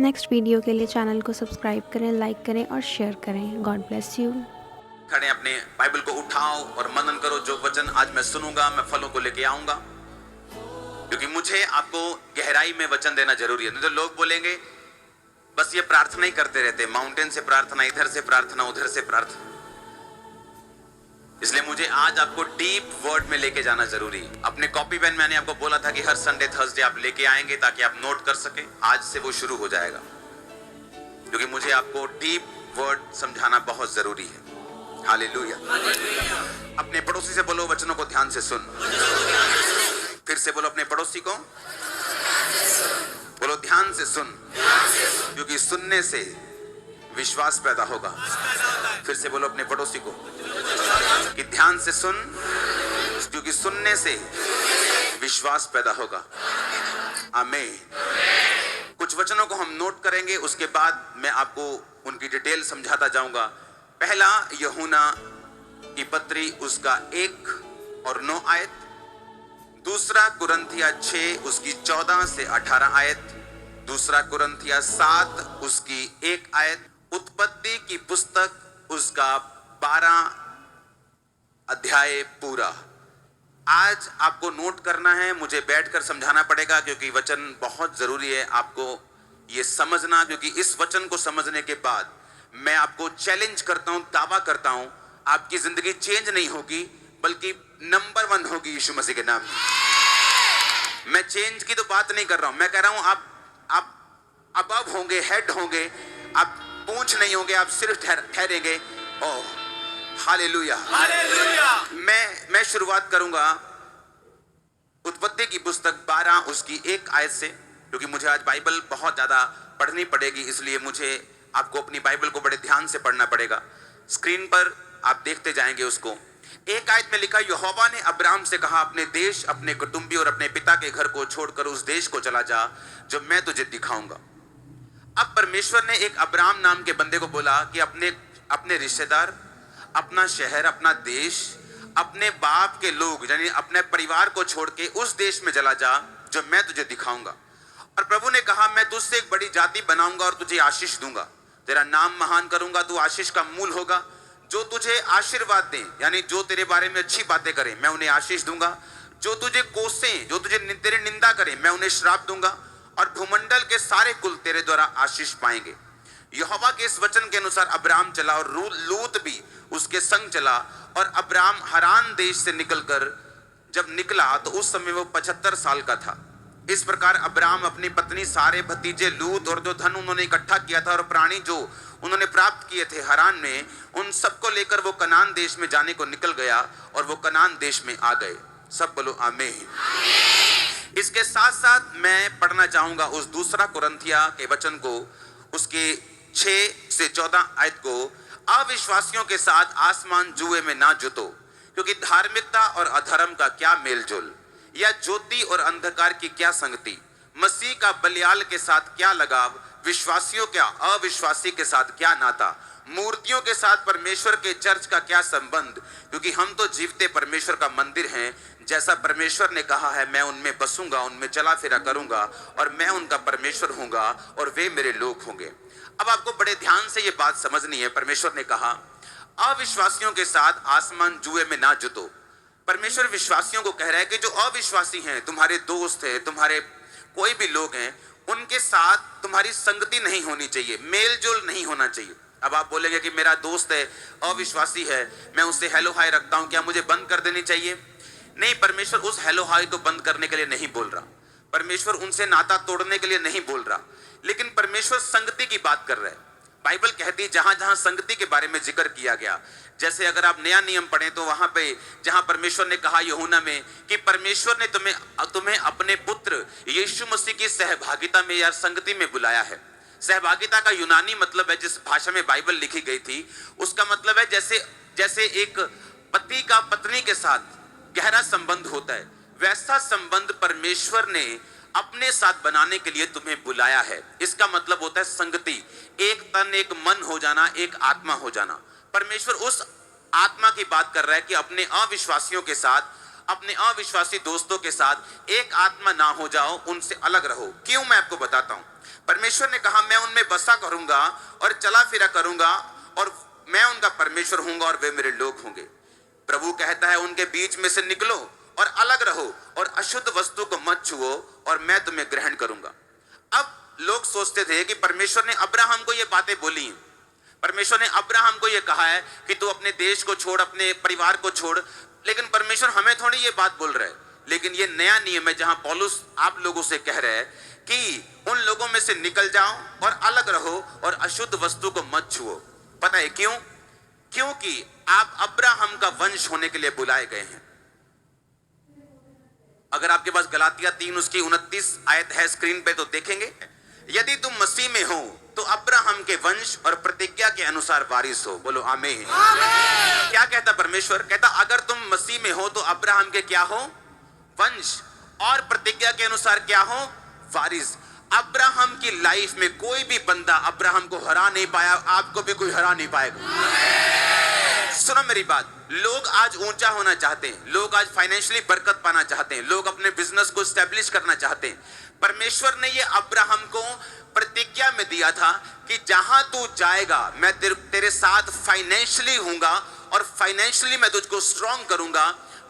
Next video के लिए channel को सब्सक्राइब करें, लाइक करें और शेयर करें। God bless you. खड़े अपने बाइबल को उठाओ और मनन करो। जो वचन आज मैं सुनूंगा मैं फलों को लेके आऊंगा, क्योंकि मुझे आपको गहराई में वचन देना जरूरी है। नहीं तो लोग बोलेंगे बस ये प्रार्थना ही करते रहते, माउंटेन से प्रार्थना, इधर से प्रार्थना, उधर से प्रार्थना। इसलिए मुझे आज आपको डीप वर्ड में लेके जाना जरूरी है। अपने कॉपी पेन मैंने आपको बोला था कि हर संडे थर्सडे आप लेके आएंगे ताकि आप नोट कर सके। आज से वो शुरू हो जाएगा, क्योंकि मुझे आपको डीप वर्ड समझाना बहुत जरूरी है। हालेलुया। अपने पड़ोसी से बोलो वचनों को ध्यान से सुन। फिर से बोलो अपने पड़ोसी को, बोलो ध्यान से सुन, क्योंकि सुनने से विश्वास पैदा होगा। फिर से बोलो अपने पड़ोसी को कि ध्यान से सुन, क्योंकि सुनने से विश्वास पैदा होगा। आमीन। कुछ वचनों को हम नोट करेंगे, उसके बाद मैं आपको उनकी डिटेल समझाता जाऊंगा। पहला यूहन्ना की पत्री उसका 1 और 9 आयत। दूसरा कुरिन्थिया 6 उसकी 14 से 18 आयत। दूसरा कुरिन्थिया 7 उसकी 1 आयत। उत्पत्ति की पुस्तक उसका 12 अध्याय पूरा। आज आपको नोट करना है, मुझे बैठकर समझाना पड़ेगा, क्योंकि वचन बहुत जरूरी है आपको ये समझना। क्योंकि इस वचन को समझने के बाद मैं आपको चैलेंज करता हूं, दावा करता हूं, आपकी जिंदगी चेंज नहीं होगी बल्कि नंबर 1 होगी यीशु मसीह के नाम में। मैं चेंज की तो बात नहीं कर रहा हूं, मैं कह रहा हूं आप अबव होंगे, हेड होंगे, आप पूंछ नहीं होंगे, आप सिर्फ ठहरेंगे। Oh hallelujah, hallelujah. मैं शुरुआत करूंगा उत्पत्ति की पुस्तक 12 उसकी 1 आयत से, क्योंकि मुझे आज बाइबल बहुत ज्यादा पढ़नी पड़ेगी, इसलिए मुझे आपको अपनी बाइबल को बड़े ध्यान से पढ़ना पड़ेगा। स्क्रीन पर आप देखते जाएंगे उसको। 1 आयत में लिखा, यहोवा ने अब्राहम से कहा, अपने देश, अपने कुटुंबी और अपने पिता के घर को छोड़कर उस देश को चला जा जो मैं तुझे दिखाऊंगा। अब परमेश्वर ने एक अब्राहम नाम के बंदे को बोला कि अपने रिश्तेदार, अपना शहर, अपना देश, अपने बाप के लोग यानी अपने परिवार को छोड़ के उस देश में चला जा जो मैं तुझे दिखाऊंगा। और प्रभु ने कहा, मैं तुझसे एक बड़ी जाति बनाऊंगा और तुझे आशीष दूंगा, तेरा नाम महान करूंगा, तू आशीष का मूल होगा। जो तुझे आशीर्वाद दे यानी जो तेरे बारे में अच्छी बातें करें मैं उन्हें आशीष दूंगा। जो तुझे कोसें, जो तुझे तेरे निंदा करें मैं उन्हें श्राप दूंगा। और भूमंडल के सारे कुल तेरे द्वारा आशीष पाएंगे। यहोवा के इस वचन के अनुसार अब्राहम चला और लूत भी उसके संग चला। और अब्राहम हरान देश से निकलकर जब निकला तो उस समय वो 75 साल का था। इस प्रकार अब्राहम अपनी पत्नी, सारे भतीजे, लूत और जो धन उन्होंने इकट्ठा किया था और प्राणी जो उन्होंने प्राप्त किए थे हरान में, उन सबको लेकर वो कनान देश में जाने को निकल गया और वो कनान देश में आ गए। सब बोलो आमीन। इसके साथ साथ मैं पढ़ना चाहूंगा उस दूसरा कुरिन्थिया के वचन को, उसके 6 से 14 आयत को। अविश्वासियों के साथ आसमान जुए में ना जुतो, क्योंकि धार्मिकता और अधर्म का क्या मेलजोल, या ज्योति और अंधकार की क्या संगति, मसीह का बलियाल के साथ क्या लगाव, विश्वासियों का अविश्वासी के साथ क्या नाता, मूर्तियों के साथ परमेश्वर के चर्च का क्या संबंध, क्योंकि हम तो जीवते परमेश्वर का मंदिर हैं। जैसा परमेश्वर ने कहा है, मैं उनमें बसूंगा, उनमें चला फिरा करूंगा और मैं उनका परमेश्वर होऊंगा और वे मेरे लोग होंगे। अब आपको बड़े ध्यान से ये बात समझनी है। परमेश्वर ने कहा अविश्वासियों के साथ आसमान जुए में ना जुतो। परमेश्वर विश्वासियों को कह रहा है कि जो अविश्वासी हैं, तुम्हारे दोस्त हैं, तुम्हारे कोई भी लोग हैं, उनके साथ तुम्हारी संगति नहीं होनी चाहिए, मेल जोल नहीं होना चाहिए। अब आप बोलेंगे कि मेरा दोस्त है, अविश्वासी है, मैं उससे हेलो हाय रखता हूं, क्या मुझे बंद कर देनी चाहिए? नहीं, परमेश्वर उस हेलो हाय को बंद करने के लिए नहीं बोल रहा। परमेश्वर उनसे नाता तोड़ने के लिए नहीं बोल रहा, लेकिन परमेश्वर संगति की बात कर रहा है। बाइबल कहती है जहां जहां संगति के बारे में जिक्र किया गया, जैसे अगर आप नया नियम पढ़ें तो वहां पे जहां परमेश्वर ने कहा यूहन्ना में कि परमेश्वर ने तुम्हें अपने पुत्र यीशु मसीह की सहभागिता में या संगति में बुलाया है। सहभागिता का यूनानी मतलब है, जिस भाषा में बाइबल लिखी गई थी उसका मतलब है जैसे एक पति का पत्नी के साथ गहरा संबंध होता है, वैसा संबंध परमेश्वर ने अपने साथ बनाने के लिए तुम्हें बुलाया है। इसका मतलब होता है संगति, एक तन, एक मन हो जाना, एक आत्मा हो जाना। परमेश्वर उस आत्मा की बात कर रहा है कि अपने अविश्वासियों के साथ अपने अविश्वासी दोस्तों के साथ एक आत्मा ना हो जाओ, उनसे अलग रहो। क्यों, मैं आपको बताता हूं। परमेश्वर ने कहा मैं उनमें बसा करूंगा और चला फिरा करूंगा और मैं उनका परमेश्वर हूंगा और वे मेरे लोग होंगे। प्रभु कहता है उनके बीच में से निकलो और अलग रहो और अशुद्ध वस्तु को मत छुओ और मैं तुम्हें ग्रहण करूंगा। अब लोग सोचते थे कि परमेश्वर ने अब्राहम को ये बातें बोली हैं, परमेश्वर ने अब्राहम को ये कहा है कि तू अपने देश को छोड़, अपने परिवार को छोड़, लेकिन परमेश्वर हमें थोड़ी ये बात बोल रहा है। लेकिन ये नया नियम है जहां पौलुस आप लोगों से कह रहे हैं कि उन लोगों में से निकल जाओ और अलग रहो और अशुद्ध वस्तु को मत छुओ। पता है क्यों? क्योंकि आप अब्राहम का वंश होने के लिए बुलाए गए हैं। अगर आपके पास गलातिया 3 उसकी 29 आयत है स्क्रीन पे तो देखेंगे, यदि तुम मसीह में हो तो अब्राहम के वंश और प्रतिज्ञा के अनुसार वारिस हो। बोलो आमीन। क्या कहता परमेश्वर? कहता अगर तुम मसीह में हो तो अब्राहम के क्या हो? वंश, और प्रतिज्ञा के अनुसार क्या हो? वारिस। अब्राहम की लाइफ में कोई भी बंदा अब्राहम को हरा नहीं पाया, आपको भी कोई हरा नहीं पाएगा। सुनो मेरी बात, लोग आज ऊंचा होना चाहते हैं, लोग आज फाइनेंशियली बरकत पाना चाहते हैं, लोग अपने बिजनेस को स्टैब्लिश करना चाहते हैं। परमेश्वर ने ये अब्राहम को प्रतिज्ञा में दिया था कि जहां तू जाएगा मैं तेरे साथ फाइनेंशियली हूंगा और फाइनेंशियली मैं तुझको स्ट्रॉन्ग करूंगा।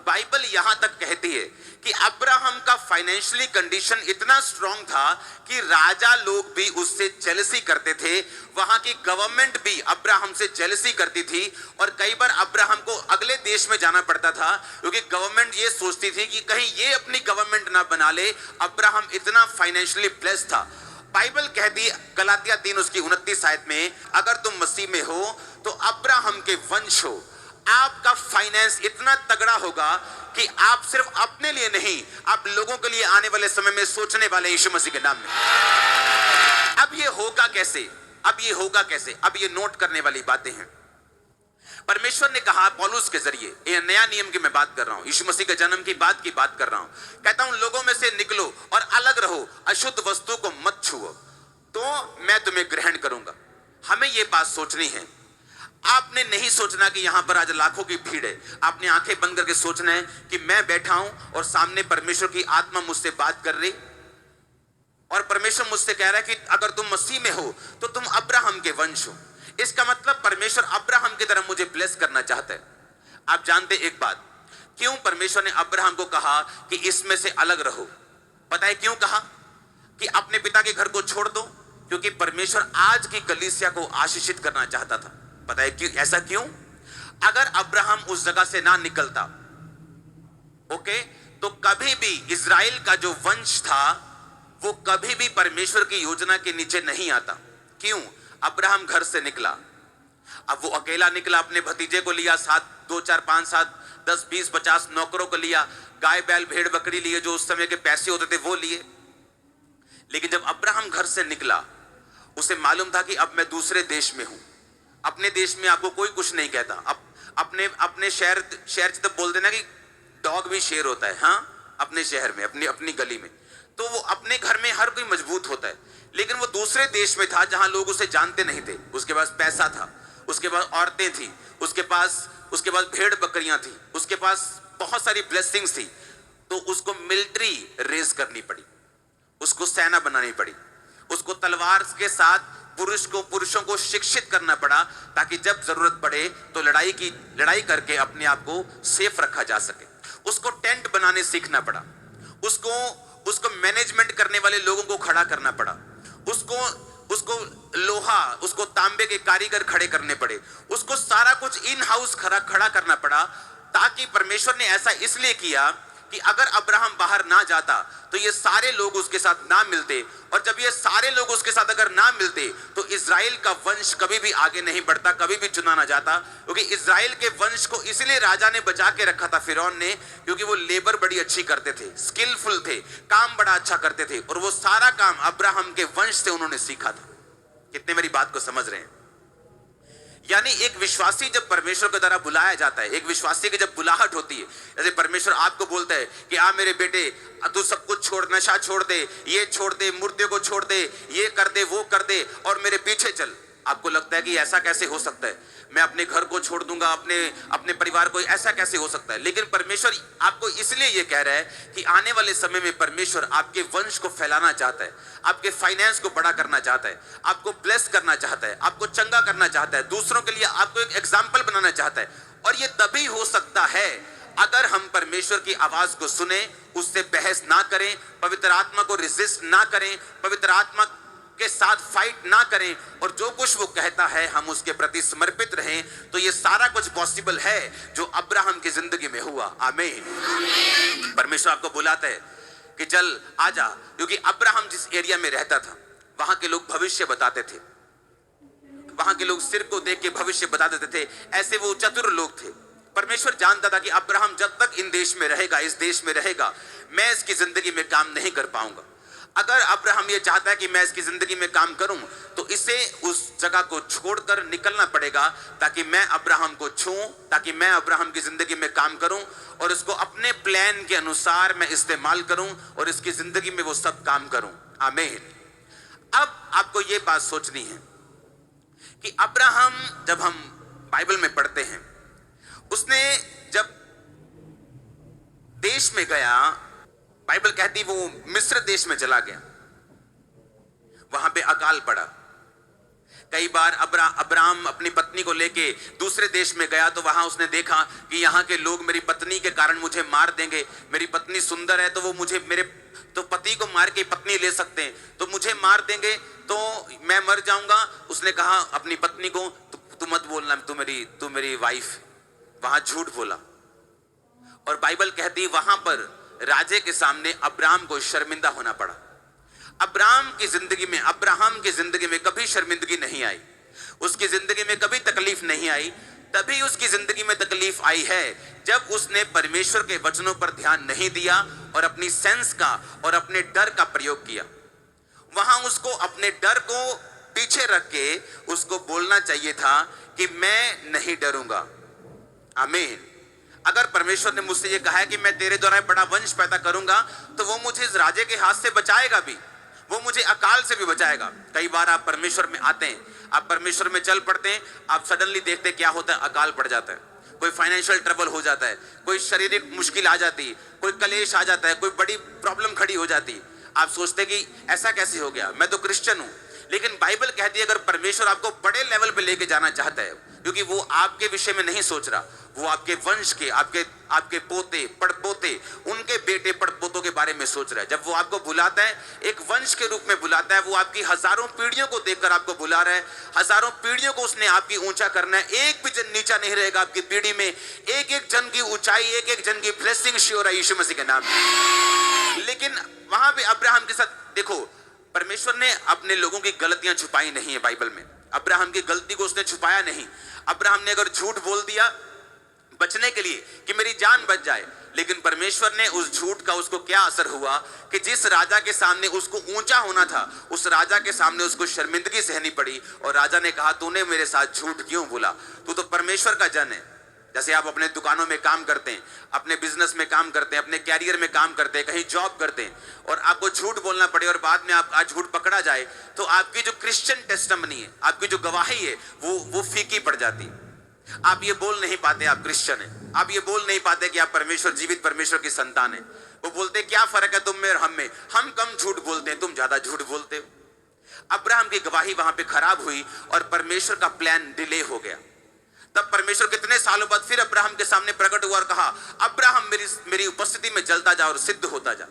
बाइबल यहां तक कहती है कि अब्राहम का फाइनेंशियली कंडीशन इतना स्ट्रॉन्ग था कि राजा लोग भी उससे जेलसी करते थे, वहां की गवर्नमेंट भी अब्राहम से जेलसी करती थी और कई बार अब्राहम को अगले देश में जाना पड़ता था क्योंकि गवर्नमेंट ये सोचती थी कि कहीं ये अपनी गवर्नमेंट ना बना ले। अब्राहम इतना फाइनेंशियली ब्लेस्ड था। बाइबल कहती है गलातिया 3 उसकी 29 आयत में, अगर तुम मसीह में हो तो अब्राहम के वंश हो। आपका फाइनेंस इतना तगड़ा होगा कि आप सिर्फ अपने लिए नहीं, आप लोगों के लिए आने वाले समय में सोचने वाले यीशु मसीह के नाम में। अब ये होगा कैसे? अब ये होगा कैसे? अब ये नोट करने वाली बातें हैं। परमेश्वर ने कहा पौलुस के जरिए, ये नया नियम की मैं बात कर रहा हूं, यीशु मसीह के जन्म की बात कर रहा हूं। कहता हूं लोगों में से निकलो और अलग रहो, अशुद्ध वस्तु को मत छुओ तो मैं तुम्हें ग्रहण करूंगा। हमें ये बात सोचनी है। आपने नहीं सोचना कि यहां पर आज लाखों की भीड़ है। आपने आंखें बंद करके सोचना है कि मैं बैठा हूं और सामने परमेश्वर की आत्मा मुझसे बात कर रही और परमेश्वर मुझसे कह रहा है कि अगर तुम मसीह में हो तो तुम अब्राहम के वंश हो। इसका मतलब परमेश्वर अब्राहम की तरह मुझे ब्लेस करना चाहता है। आप जानते एक बात, क्यों परमेश्वर ने अब्राहम को कहा कि इसमें से अलग रहो? पता है क्यों कहा कि अपने पिता के घर को छोड़ दो? क्योंकि परमेश्वर आज की कलीसिया को आशीषित करना चाहता था। पता है क्यों? ऐसा क्यों? अगर अब्राहम उस जगह से ना निकलता, ओके, तो कभी भी इजराइल का जो वंश था वो कभी भी परमेश्वर की योजना के नीचे नहीं आता। क्यों? अब्राहम घर से निकला, अब वो अकेला निकला, अपने भतीजे को लिया, 2 4 5 7 10 20 50 नौकरों को लिया, गाय बैल भेड़ बकरी लिए, जो उस समय के पैसे होते थे वो लिए। लेकिन जब अब्राहम घर से निकला उसे मालूम था कि अब मैं दूसरे देश में हूं। अपने देश में आपको कोई कुछ नहीं कहता। अब अपने शहर तो बोल देना कि डॉग भी शेर होता है, हाँ, अपने शहर में, अपनी गली में। तो वो अपने घर में हर कोई मजबूत होता है, लेकिन वो दूसरे देश में था जहां लोग उसे जानते नहीं थे। उसके पास पैसा था, उसके पास औरतें थी, उसके पास भेड़ बकरियां थी, उसके पास बहुत सारी ब्लेसिंग्स थी। तो उसको मिलिट्री रेज करनी पड़ी, उसको सेना बनानी पड़ी, उसको तलवार के साथ पुरुषों को शिक्षित करना पड़ा ताकि जब जरूरत पड़े तो लड़ाई करके अपने आप को सेफ रखा जा सके। उसको टेंट बनाने सीखना पड़ा, उसको मैनेजमेंट करने वाले लोगों को खड़ा करना पड़ा, उसको लोहा, उसको तांबे के कारीगर खड़े करने पड़े, उसको सारा कुछ इन हाउस खड़ा करना पड़ा। ताकि परमेश्वर ने ऐसा इसलिए किया कि अगर अब्राहम बाहर ना जाता तो ये सारे लोग उसके साथ ना मिलते, और जब ये सारे लोग उसके साथ अगर ना मिलते तो इजराइल का वंश कभी भी आगे नहीं बढ़ता, कभी भी चुना ना जाता। क्योंकि इजराइल के वंश को इसलिए राजा ने बचा के रखा था, फिरौन ने, क्योंकि वो लेबर बड़ी अच्छी करते थे, स्किलफुल थे, काम बड़ा अच्छा करते थे, और वो सारा काम अब्राहम के वंश से उन्होंने सीखा था। कितने मेरी बात को समझ रहे हैं? यानी एक विश्वासी जब परमेश्वर के द्वारा बुलाया जाता है, एक विश्वासी की जब बुलाहट होती है, जैसे परमेश्वर आपको बोलता है कि आ मेरे बेटे, तू सब कुछ छोड़, नशा छोड़ दे, ये छोड़ दे, मूर्तियों को छोड़ दे, ये कर दे, वो कर दे और मेरे पीछे चल। आपको लगता है कि ऐसा कैसे हो सकता है, मैं अपने घर को छोड़ दूंगा, अपने अपने परिवार को, ऐसा कैसे हो सकता है। लेकिन परमेश्वर आपको इसलिए ये कह रहा है कि आने वाले समय में परमेश्वर आपके वंश को फैलाना चाहता है, आपके फाइनेंस को बड़ा करना चाहता है, आपको ब्लेस करना चाहता है, आपको चंगा करना चाहता है, दूसरों के लिए आपको एक एग्जाम्पल बनाना चाहता है। और ये तभी हो सकता है अगर हम परमेश्वर की आवाज को सुने, उससे बहस ना करें, पवित्र आत्मा को रेजिस्ट ना करें, पवित्र आत्मा के साथ फाइट ना करें, और जो कुछ वो कहता है हम उसके प्रति समर्पित रहें, तो ये सारा कुछ पॉसिबल है जो अब्राहम की जिंदगी में हुआ। आमीन। परमेश्वर आपको बुलाता है कि चल आजा, क्योंकि अब्राहम जिस एरिया में रहता था वहां के लोग भविष्य बताते थे, वहां के लोग सिर को देख के भविष्य बता देते थे, ऐसे वो चतुर लोग थे। परमेश्वर जानता था कि अब्राहम जब तक इन देश में रहेगा, इस देश में रहेगा, मैं इसकी जिंदगी में काम नहीं कर पाऊंगा। अगर अब्राहम ये चाहता है कि मैं इसकी जिंदगी में काम करूं, तो इसे उस जगह को छोड़कर निकलना पड़ेगा, ताकि मैं अब्राहम को छूऊं, ताकि मैं अब्राहम की जिंदगी में काम करूं और इसको अपने प्लान के अनुसार मैं इस्तेमाल करूं और इसकी जिंदगी में वो सब काम करूं। आमीन। अब आपको ये बात सोचनी है कि अब्राहम, जब हम बाइबल में पढ़ते हैं, उसने जब देश में गया, बाइबल कहती वो मिस्र देश में चला गया, वहां पे अकाल पड़ा। कई बार अब्राहम अपनी पत्नी को लेके दूसरे देश में गया, तो वहां उसने देखा कि यहाँ के लोग मेरी पत्नी के कारण मुझे मार देंगे, मेरी पत्नी सुंदर है तो वो मुझे, मेरे तो पति को मार के पत्नी ले सकते हैं, तो मुझे मार देंगे तो मैं मर जाऊंगा। उसने कहा अपनी पत्नी को, तू मत बोलना, तू मेरी वाइफ। वहां झूठ बोला, और बाइबल कहती वहां पर राजे के सामने अब्राहम को शर्मिंदा होना पड़ा। अब्राहम की जिंदगी में कभी शर्मिंदगी नहीं आई, उसकी जिंदगी में कभी तकलीफ नहीं आई। तभी उसकी जिंदगी में तकलीफ आई है जब उसने परमेश्वर के वचनों पर ध्यान नहीं दिया और अपनी सेंस का और अपने डर का प्रयोग किया। वहां उसको अपने डर को पीछे रख के उसको बोलना चाहिए था कि मैं नहीं डरूंगा। आमीन। अगर परमेश्वर ने मुझसे ये कहा है कि मैं तेरे द्वारा बड़ा वंश पैदा करूंगा, तो वो मुझे इस राजे के हाथ से बचाएगा भी, वो मुझे अकाल से भी बचाएगा। कई बार आप परमेश्वर में आते हैं, आप परमेश्वर में चल पड़ते हैं, आप सडनली देखते हैं क्या होता है, अकाल पड़ जाता है, कोई फाइनेंशियल ट्रबल हो जाता है, कोई शारीरिक मुश्किल आ जाती है, कोई कलेश आ जाता है, कोई बड़ी प्रॉब्लम खड़ी हो जाती है। आप सोचते कि ऐसा कैसे हो गया, मैं तो क्रिश्चियन हूं। लेकिन बाइबल कहती है अगर परमेश्वर आपको बड़े लेवल पे लेके जाना चाहता है, क्योंकि वो आपके विषय में नहीं सोच रहा, वो आपके वंश के, आपके पोते पड़पोते, उनके बेटे पड़पोतों के बारे में सोच रहा है। जब वो आपको बुलाता है, एक वंश के रूप में बुलाता है, वो आपकी हजारों पीढ़ियों को देखकर आपको बुला रहा है। हजारों पीढ़ियों को उसने आपकी ऊंचा करना है, एक भी जन नीचा नहीं रहेगा आपकी पीढ़ी में। एक एक जन की ऊंचाई, एक एक जन की ब्लेसिंग श्योर है यीशु मसीह के नाम में। लेकिन वहां पे अब्राहम के साथ देखो, परमेश्वर ने अपने लोगों की गलतियां छुपाई नहीं है बाइबल में। अब्राहम की गलती को उसने छुपाया नहीं। अब्राहम ने अगर झूठ बोल दिया बचने के लिए कि मेरी जान बच जाए, लेकिन परमेश्वर ने उस झूठ का उसको क्या असर हुआ कि जिस राजा के सामने उसको ऊंचा होना था, उस राजा के सामने उसको शर्मिंदगी सहनी पड़ी। और राजा ने कहा तूने मेरे साथ झूठ क्यों बोला, तू तो परमेश्वर का जन है। जैसे आप अपने दुकानों में काम करते हैं, अपने बिजनेस में काम करते हैं, अपने कैरियर में काम करते हैं, कहीं जॉब करते हैं, और आपको झूठ बोलना पड़े और बाद में आप झूठ पकड़ा जाए, तो आपकी जो क्रिश्चियन टेस्टिमनी है, आपकी जो गवाही है, वो फीकी पड़ जाती है। आप ये बोल नहीं पाते आप क्रिश्चियन हैं, आप ये बोल नहीं पाते कि आप परमेश्वर, जीवित परमेश्वर की संतान है। वो बोलते क्या फर्क है तुम में और हम में, हम कम झूठ बोलते हैं, तुम ज्यादा झूठ बोलते हो। अब्राहम की गवाही वहां पे खराब हुई और परमेश्वर का प्लान डिले हो गया। तब परमेश्वर कितने सालों बाद फिर अब्राहम के सामने प्रकट हुआ और कहा अब्राहम मेरी उपस्थिति में जलता जा और सिद्ध होता जा।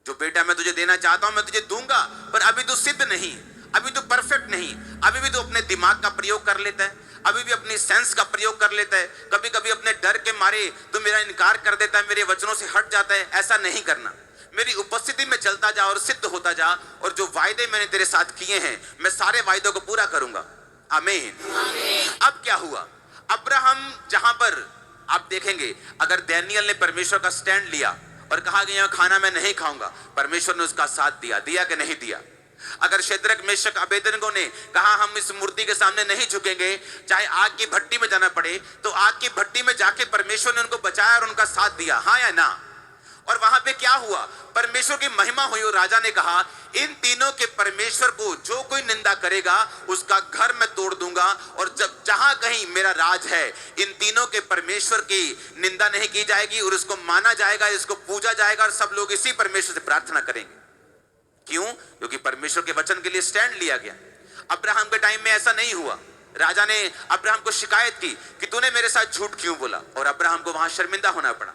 जो बेटा मैं तुझे देना चाहता हूं मैं तुझे दूंगा, पर अभी तो सिद्ध नहीं, अभी तो परफेक्ट नहीं, अभी भी तो अपने दिमाग का प्रयोग कर लेता है, अभी भी अपनी सेंस का प्रयोग कर लेता है, कभी कभी अपने डर के मारे तो मेरा इनकार कर देता है, मेरे वचनों से हट जाता है। ऐसा नहीं करना, मेरी उपस्थिति में चलता जा और सिद्ध होता जा, और जो वायदे मैंने तेरे साथ किए हैं मैं सारे वायदों को पूरा करूंगा। आमीन। अब क्या हुआ, अब्राहम जहां पर आप देखेंगे, अगर डैनियल ने परमेश्वर का स्टैंड लिया और कहा कि यहां खाना मैं नहीं खाऊंगा, परमेश्वर ने उसका साथ दिया कि नहीं दिया। अगर शेद्रक मेशक अबेदनगो ने कहा हम इस मूर्ति के सामने नहीं झुकेंगे, चाहे आग की भट्टी में जाना पड़े, तो आग की भट्टी में जाके परमेश्वर ने उनको बचाया और उनका साथ दिया, हाँ या ना। और वहां पे क्या हुआ, परमेश्वर की महिमा हुई और राजा ने कहा इन तीनों के परमेश्वर को जो कोई निंदा करेगा उसका घर मैं तोड़ दूंगा, और जब जहां कहीं मेरा राज है इन तीनों के परमेश्वर की निंदा नहीं की जाएगी और इसको माना जाएगा, इसको पूजा जाएगा और सब लोग इसी परमेश्वर से प्रार्थना करेंगे। क्यों? क्योंकि परमेश्वर के वचन के लिए स्टैंड लिया गया। अब्राहम के टाइम में ऐसा नहीं हुआ। राजा ने अब्राहम को शिकायत की कि तूने मेरे साथ झूठ क्यों बोला, और अब्राहम को वहां शर्मिंदा होना पड़ा।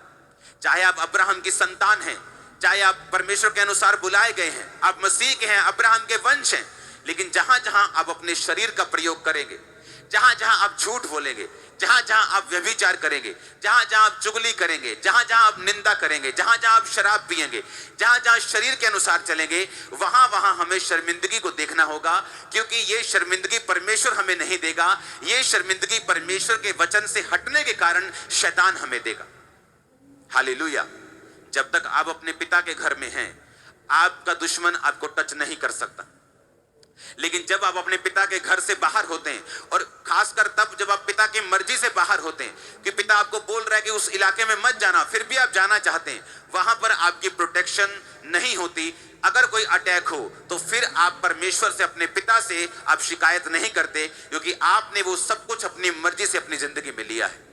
चाहे आप अब्राहम की संतान हैं, चाहे आप परमेश्वर के अनुसार बुलाए गए हैं, आप मसीह के हैं, अब्राहम के वंश हैं, लेकिन जहां जहां आप अपने शरीर का प्रयोग करेंगे, जहां जहां आप झूठ बोलेंगे, जहां जहां आप व्यभिचार करेंगे, जहां जहां आप चुगली करेंगे, जहां जहां आप निंदा करेंगे, जहां जहां आप शराब पिएंगे, जहां जहां शरीर के अनुसार चलेंगे, वहां वहां हमें शर्मिंदगी को देखना होगा, क्योंकि ये शर्मिंदगी परमेश्वर हमें नहीं देगा, ये शर्मिंदगी परमेश्वर के वचन से हटने के कारण शैतान हमें देगा। हालेलुया। जब तक आप अपने पिता के घर में हैं, आपका दुश्मन आपको टच नहीं कर सकता। लेकिन जब आप अपने पिता के घर से बाहर होते हैं, और खासकर तब जब आप पिता की मर्जी से बाहर होते हैं कि पिता आपको बोल रहा है कि उस इलाके में मत जाना, फिर भी आप जाना चाहते हैं, वहां पर आपकी प्रोटेक्शन नहीं होती। अगर कोई अटैक हो तो फिर आप परमेश्वर से, अपने पिता से आप शिकायत नहीं करते, क्योंकि आपने वो सब कुछ अपनी मर्जी से अपनी जिंदगी में लिया है।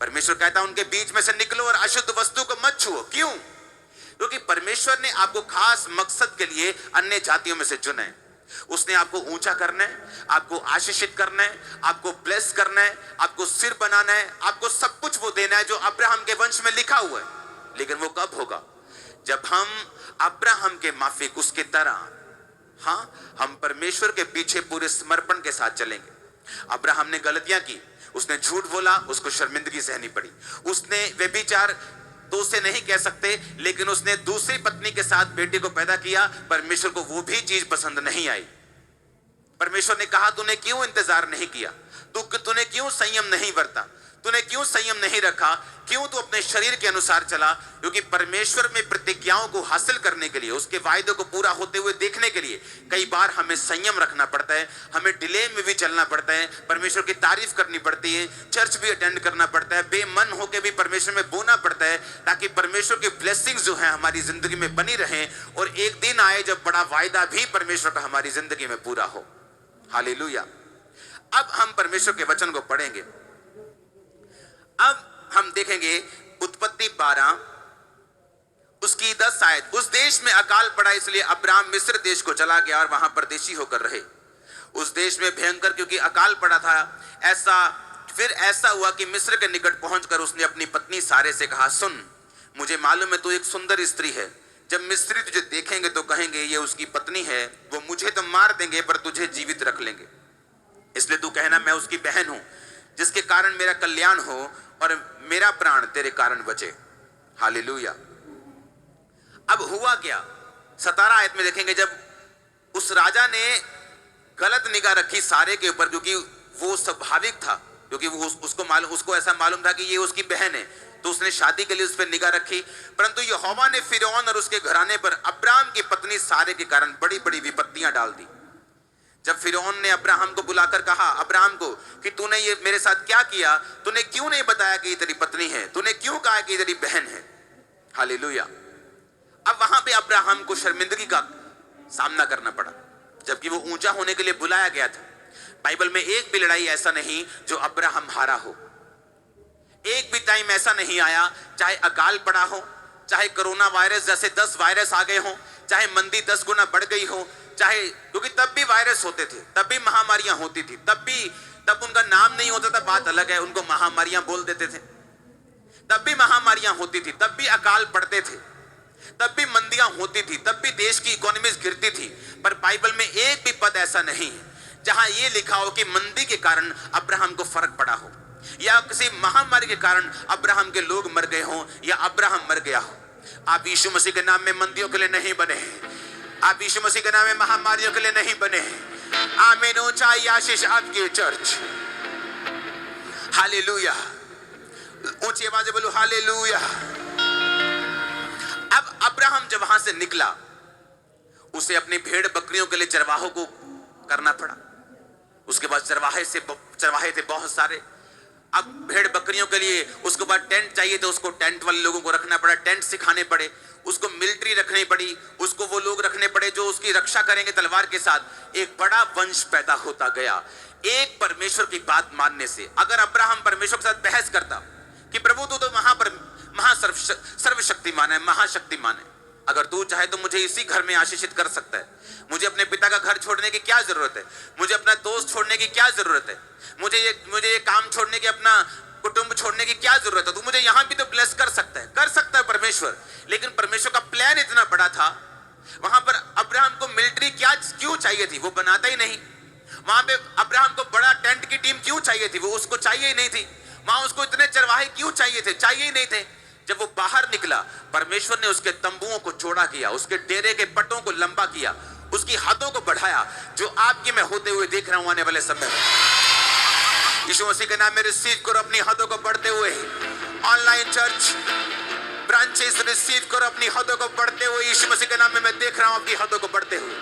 परमेश्वर कहता है उनके बीच में से निकलो और अशुद्ध वस्तु को मत छुओ। क्यों? क्योंकि परमेश्वर ने आपको खास मकसद के लिए अन्य जातियों में से चुना है। उसने आपको ऊंचा करना है, आपको आशीषित करना है, आपको ब्लेस करना है, आपको सिर बनाना है, आपको सब कुछ वो देना है जो अब्राहम के वंश में लिखा हुआ है। लेकिन वो कब होगा? जब हम अब्राहम के माफिक उसके तरह, हाँ, हम परमेश्वर के पीछे पूरे समर्पण के साथ चलेंगे। अब्राहम ने गलतियां की, उसने झूठ बोला, उसको शर्मिंदगी सहनी पड़ी। उसने व्यभिचार तो उसे नहीं कह सकते, लेकिन उसने दूसरी पत्नी के साथ बेटे को पैदा किया, परमेश्वर को वो भी चीज पसंद नहीं आई। परमेश्वर ने कहा तूने क्यों इंतजार नहीं किया, तूने क्यों संयम नहीं बरता, तूने क्यों संयम नहीं रखा, क्यों तू अपने शरीर के अनुसार चला? क्योंकि परमेश्वर में प्रतिज्ञाओं को हासिल करने के लिए, उसके वायदे को पूरा होते हुए देखने के लिए कई बार हमें संयम रखना पड़ता है, हमें डिले में भी चलना पड़ता है, परमेश्वर की तारीफ करनी पड़ती है, चर्च भी अटेंड करना पड़ता है, बेमन होकर भी परमेश्वर में बोना पड़ता है, ताकि परमेश्वर की ब्लेसिंग्स जो है हमारी जिंदगी में बनी रहे, और एक दिन आए जब बड़ा वायदा भी परमेश्वर का हमारी जिंदगी में पूरा हो। हालेलुया। अब हम परमेश्वर के वचन को पढ़ेंगे। अब हम देखेंगे उत्पत्ति 12 उसकी 10 आयत। उस देश में अकाल पड़ा, इसलिए अब्राम मिस्र देश को चला गया और वहां परदेशी होकर रहे। उस देश में भयंकर क्योंकि अकाल पड़ा था। फिर ऐसा हुआ कि मिस्र के निकट पहुंचकर उसने अपनी पत्नी सारे से कहा, सुन, मुझे मालूम है तू एक सुंदर स्त्री है। जब मिस्री तुझे देखेंगे तो कहेंगे ये उसकी पत्नी है, वो मुझे तो मार देंगे पर तुझे जीवित रख लेंगे। इसलिए तू कहना मैं उसकी बहन हूं, जिसके कारण मेरा कल्याण हो और मेरा प्राण तेरे कारण बचे। हालेलुया। अब हुआ क्या? 17 आयत में देखेंगे, जब उस राजा ने गलत निगाह रखी सारे के ऊपर, क्योंकि वो स्वाभाविक था, क्योंकि वो उसको ऐसा मालूम था कि ये उसकी बहन है, तो उसने शादी के लिए उस पर निगाह रखी। परंतु यहोवा ने फिरौन और उसके घराने पर अब्राम की पत्नी सारे के कारण बड़ी बड़ी विपत्तियां डाल दी। जब फिरौन ने अब्राहम को बुलाकर कहा, अब्राहम को, कि तूने ये मेरे साथ क्या किया, तूने क्यों नहीं बताया कि ये तेरी पत्नी है, तूने क्यों कहा कि ये तेरी बहन है? हालेलुया। अब वहां पे अब्राहम को शर्मिंदगी का सामना करना पड़ा, जबकि वो ऊंचा होने के लिए बुलाया गया था। बाइबल में एक भी लड़ाई ऐसा नहीं जो अब्राहम हारा हो। एक भी टाइम ऐसा नहीं आया, चाहे अकाल पड़ा हो, चाहे कोरोना वायरस जैसे 10 वायरस आ गए हो, चाहे मंदी 10 गुना बढ़ गई हो, चाहे, क्योंकि तब भी वायरस होते थे, तब भी महामारियां होती थी, तब उनका नाम नहीं होता था, बात अलग है, उनको महामारियां बोल देते थे। तब भी महामारियां होती थी, तब भी अकाल पड़ते थे, तब भी मंदियां होती थी, तब भी देश की इकोनॉमीज गिरती थी। पर बाइबल में एक भी पद ऐसा नहीं है जहां यह लिखा हो कि मंदी के कारण अब्राहम को फर्क पड़ा हो, या किसी महामारी के कारण अब्राहम के लोग मर गए हों, या अब्राहम मर गया हो। आप यीशु मसीह के नाम में मंदियों के लिए नहीं बने हैं, आप यीशु मसीह के नाम में महामारियों के लिए नहीं बने हैं। आमीन। ऊंचाई आशीष आपकी चर्च। हालेलुया। ऊंची आवाज बोलो हालेलुया। अब अब्राहम जब वहां से निकला, उसे अपनी भेड़ बकरियों के लिए चरवाहों को करना पड़ा। उसके बाद चरवाहे थे बहुत सारे। अब भेड़ बकरियों के लिए उसके बाद टेंट चाहिए, तो उसको टेंट वाले लोगों को रखना पड़ा, टेंट सिखाने पड़े, उसको मिलिट्री रखनी पड़ी, उसको वो लोग रखने पड़े जो उसकी रक्षा करेंगे तलवार के साथ। एक बड़ा वंश पैदा होता गया एक परमेश्वर की बात मानने से। अगर अब्राहम परमेश्वर के साथ बहस करता कि प्रभु तू तो सर्वशक्तिमान है, महाशक्तिमान है, अगर तू चाहे तो मुझे इसी घर में आशीषित कर सकता है, मुझे अपने पिता का घर छोड़ने की क्या जरूरत है, मुझे अपना दोस्त छोड़ने की क्या जरूरत है, मुझे ये काम छोड़ने की, अपना कुटुंब छोड़ने की क्या जरूरत है, तू मुझे यहां भी तो ब्लेस कर सकता है परमेश्वर। लेकिन परमेश्वर का प्लान इतना बड़ा था, वहां पर अब्राहम को मिलिट्री क्यों चाहिए थी, वो बनाता ही नहीं। वहां पे अब्राहम को बड़ा टेंट की टीम क्यों चाहिए थी, वो उसको चाहिए ही नहीं थी। वहां उसको इतने चरवाहे क्यों चाहिए ही नहीं थे। जब वो बाहर निकला, परमेश्वर ने उसके तंबुओं को चौड़ा किया, उसके डेरे के पटों को लंबा किया, उसकी हदों को बढ़ाया, जो आपकी मैं होते हुए देख रहा हूं आने वाले समय में। यीशु मसीह के नाम में रिसीव करो अपनी हदों को बढ़ते हुए। ऑनलाइन चर्च ब्रांचेस रिसीव करो अपनी हदों को बढ़ते हुए। यीशु मसीह के नाम में मैं देख रहा हूं आपकी हदों को बढ़ते हुए,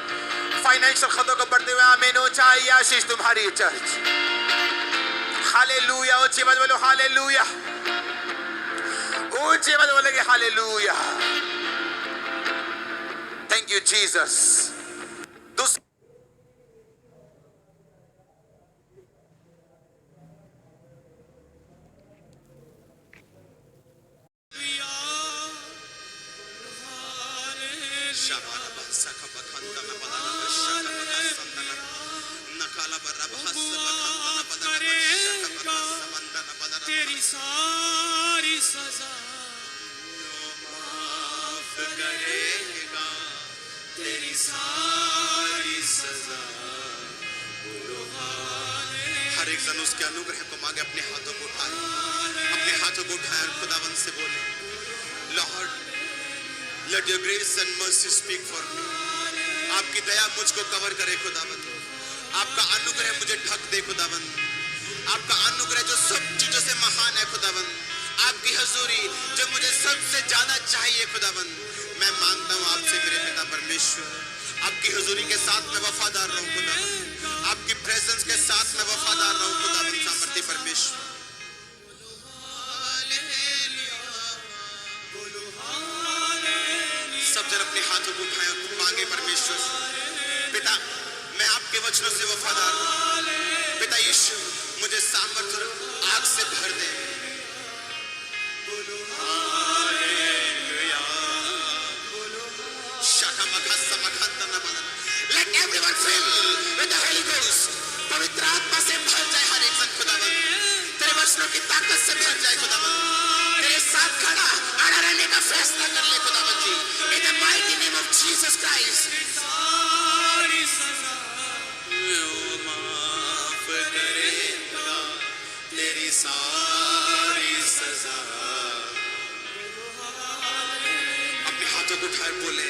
फाइनेंशियल हदों को बढ़ते हुए। आमीन हो चाहिए आशीष तुम्हारी चर्च। हालेलुया, ऊंची आवाज बोलो हालेलुया, ऊंची आवाज बोलेंगे हालेलुया। Thank you Jesus. तेरी सारी सजा माफ करेगा, तेरी सारी सजा। हर एक जन उसके अनुग्रह को मांगे, अपने हाथों को उठाए, अपने हाथों को उठाए और खुदावन से बोले, Lord let your grace and mercy speak for me. आपकी दया मुझको कवर करे खुदावन, आपका अनुग्रह मुझे ढक दे खुदावन, आपका अनुग्रह जो सब चीजों से महान है खुदावन, आपकी हजूरी जो मुझे सबसे ज्यादा चाहिए खुदावन। मैं मांगता हूँ आपसे मेरे पिता परमेश्वर, आपकी हजूरी के साथ मैं वफादार रहूं खुदावन, आपकी प्रेजेंस के साथ मैं वफादार रहूं खुदावन सामर्थ्य परमेश्वर। सब जन अपने हाथों को उठाएं और मांगे परमेश्वर, पिता मैं आपके वचनों से वफादार हूं, पिता यीशु मुझे सामर्थ और आग से भर दे। Let everyone fill with the Holy Ghost. पवित्र आत्मा से भर जाए हर एक जन खुदावन, तेरे वचनों की ताकत से भर जाए खुदावन, तेरे साथ खड़ा अड़ा रहने का फैसला कर ले खुदावन जी। In the mighty name of Jesus Christ. सारी सजा माफ करेगा, तेरी सारी सजा। अपने हाथों को उठाए बोले,